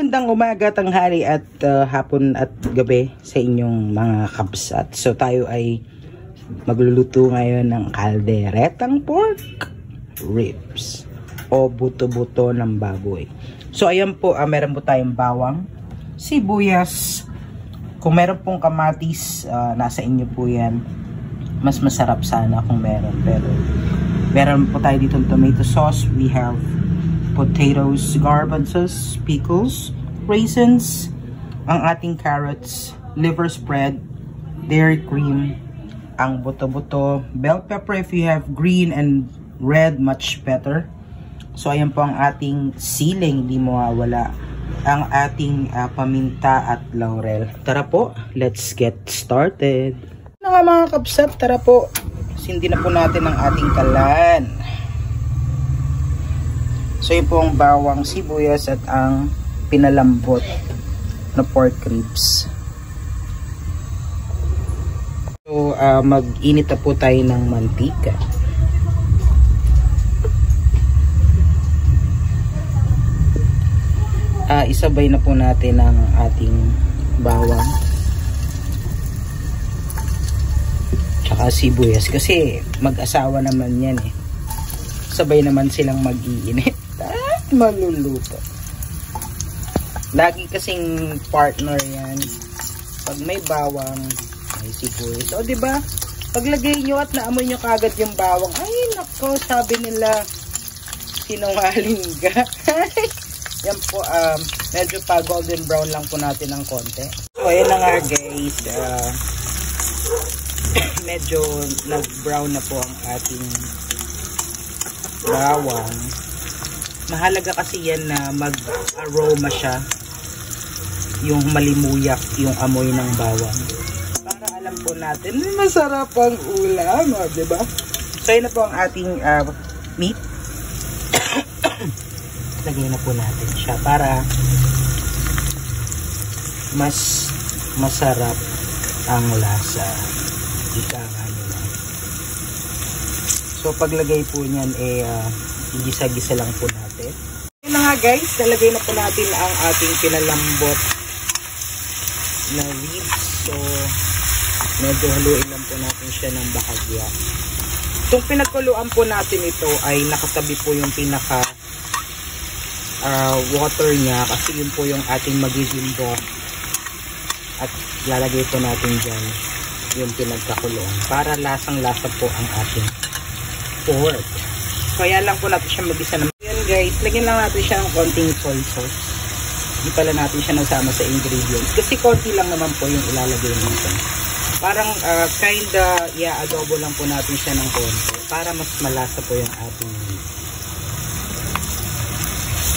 Magandang umaga, tanghali at hapon at gabi sa inyong mga kabsat. So tayo ay magluluto ngayon ng kalderetang pork ribs o buto-buto ng baboy. So ayan po, meron po tayong bawang, sibuyas. Kung meron pong kamatis, nasa inyo po yan. Mas masarap sana kung meron. Pero meron po tayo dito tomato sauce. We have potatoes, garbanzos, pickles, raisins, ang ating carrots, liver spread, dairy cream, ang buto-buto, bell pepper if you have green and red, much better. So ayan po ang ating siling, hindi mawawala, ang ating paminta at laurel. Tara po, let's get started. Ano nga mga kapsat, tara po, sindi na po natin ang ating kalan. So yun po ang bawang, sibuyas at ang pinalambot na pork ribs. So mag-init na po tayo ng mantika. Isabay na po natin ang ating bawang tsaka sibuyas kasi mag-asawa naman yan eh. Sabay naman silang mag-iinit at maluluto. Lagi kasing partner yan. Pag may bawang, may sibuyas. O diba? Paglagay nyo at naamoy nyo kagad yung bawang, ay nako, sabi nila sinungaling ka. Yan po, medyo pa golden brown lang po natin ng konti. So ayan na nga guys, medyo nag-brown na po ang ating bawang. Mahalaga kasi yan na mag-aroma siya, yung malimuyak yung amoy ng bawang, para alam po natin masarap ang ulam, diba? So yun na po ang ating meat. Lagay na po natin siya para mas masarap ang lasa, ika nga nila. So paglagay po niyan gisa-gisa lang po natin. Yun na nga guys, nalagay na po natin ang ating pinalambot na ribs. So medyo haluin lang po natin siya ng bahagya. Itong pinagkuluan po natin ito ay nakatabi po yung pinaka water niya, kasi yun po yung ating magiging broth, at lalagay po natin dyan yung pinagkakuluan para lasang-lasa po ang ating pork. Kaya lang po natin siya mag-isa naman. Yan guys, lagyan lang natin siya ng konting soy sauce. Hindi pala natin siya nasama sa ingredients kasi konti lang naman po yung ilalagay natin. Parang kinda adobo lang po natin siya ng konti para mas malasa po yung ating meat.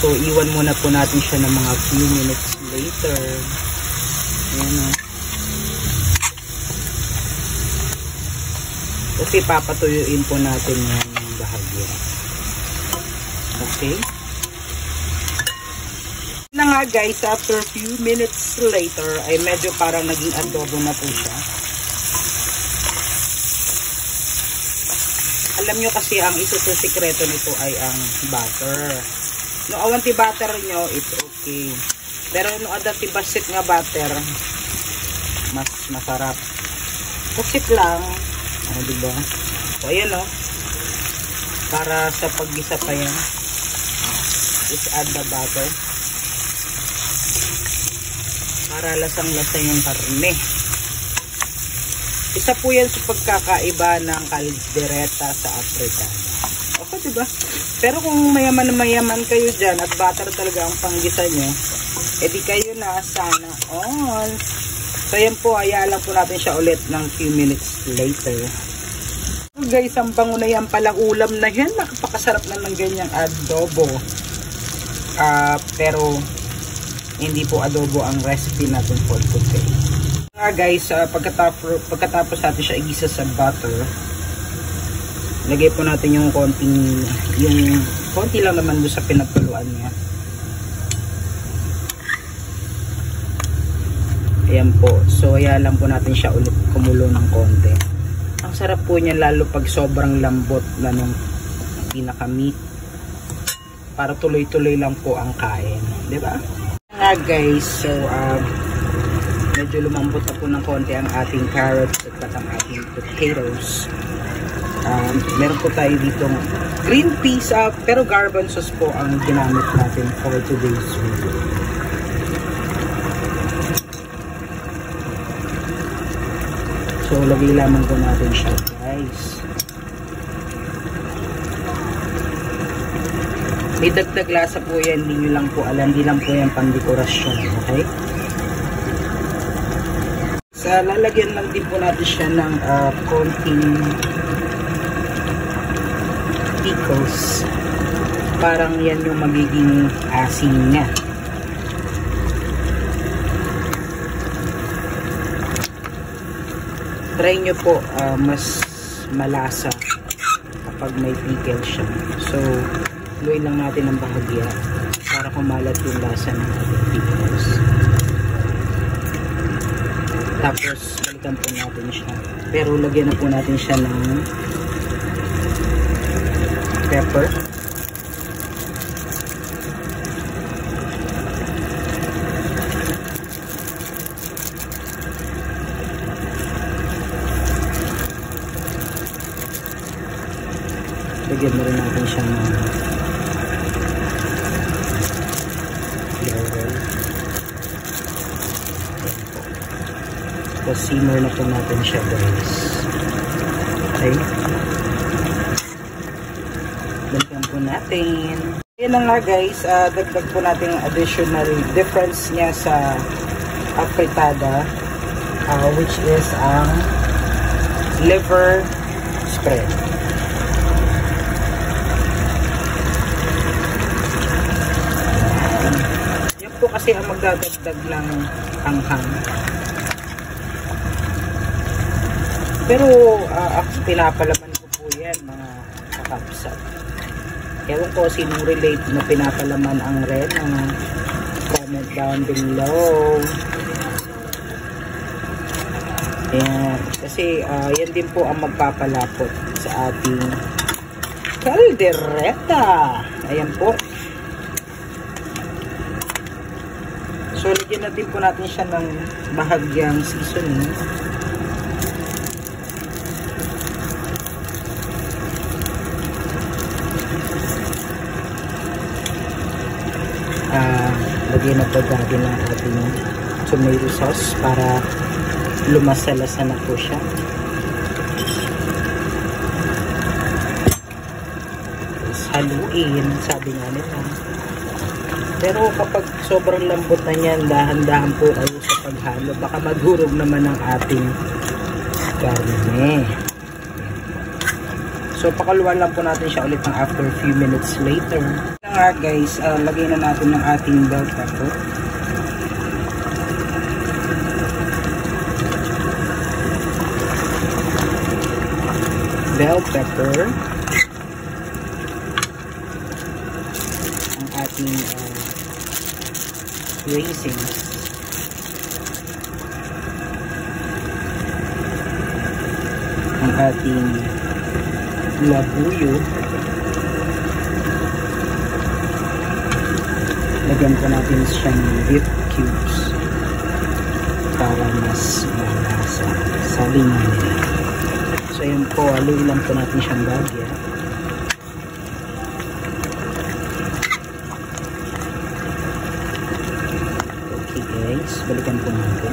So iwan muna po natin siya ng mga few minutes later. Ayan o. Kasi papatuyuin po natin yan ng bahagya. Okay. Na nga guys, after a few minutes later ay medyo parang naging adobo na po siya. Alam nyo kasi ang isusikreto nito ay ang butter. No awanti butter nyo, it's okay. Pero no adanti basit nga butter, mas masarap. Basit lang. Diba? So ayan o. Para sa paggisa pa yan, just add the butter. Para lasang-lasa yung karne. Isa po yan sa pagkakaiba ng kaldereta sa Africa. Okay, diba? Pero kung mayaman na mayaman kayo dyan at butter talaga ang panggisa nyo, edi kayo na sana all. So yan po, hayaan lang po natin siya ulit ng few minutes later. So guys, ang bango na yan palang ulam na yan. Nakapakasarap naman ganyang adobo. Pero hindi po adobo ang recipe natin for today. Guys, pagkatapos natin siya igisa sa butter, lagay po natin yung konti lang naman doon sa pinagkuluan niya. Ayan po. So ayan lang po natin siya ulit kumulo ng konti. Ang sarap po niya lalo pag sobrang lambot na nung pinaka meat, para tuloy-tuloy lang po ang kain, di ba? Nga nga guys, so medyo lumambot na po ng konti ang ating carrots at ang ating potatoes. Meron po tayo ditong green peas, pero garbanzos po ang ginamit natin for today's video. So lagay lamang po natin siya guys. May dagdag lasa po yan, hindi nyo lang po alam, hindi lang po yan pang-dekorasyon, okay? So, lalagyan lang din po natin siya ng konting pickles. Parang yan yung magiging asin niya. Try nyo po mas malasa kapag may pickle siya. So, luin lang natin ng bahagya para kumalat yung lasa ng ating pickles. Tapos, balikan po natin siya. Pero, lagyan na po natin siya ng pepper. Lagyan na rin natin siya ng laurel. Tapos simmer na po natin siya guys. Okay. Balikan po natin. Ayan na nga guys, dagdag po natin ang additional difference niya sa afritada, which is ang liver spread. Yan po kasi ang magdadagdag ng anghang. Pero pinapalaman ko po yan mga kakabsat. Ewan ko sinong relate na pinapalaman ang red. Comment down below. Ayan. Kasi yan din po ang magpapalapot sa ating caldereta. Ayan po. So lagyan natin po natin siya ng bahagyang seasoning. Lagyan na po natin ang ating tomato sauce para lumasalasa na po siya. Tapos haluin, sabi nga nila. Pero kapag sobrang lambot na yan, dahan-dahan po kayo sa paghalo. Baka maghurog naman ang ating karne. So pakaluan lang po natin siya ulit ng after a few minutes later. Nga guys, lagay na natin ng ating bell pepper. Bell pepper. Ang ating raisins. Ang ating labuyo. Lagyan po natin siyang beef cubes para mas malasa. Sabi nga nila. So yun po, haluin lang po natin siyang bagya. Okay guys, balikan po natin.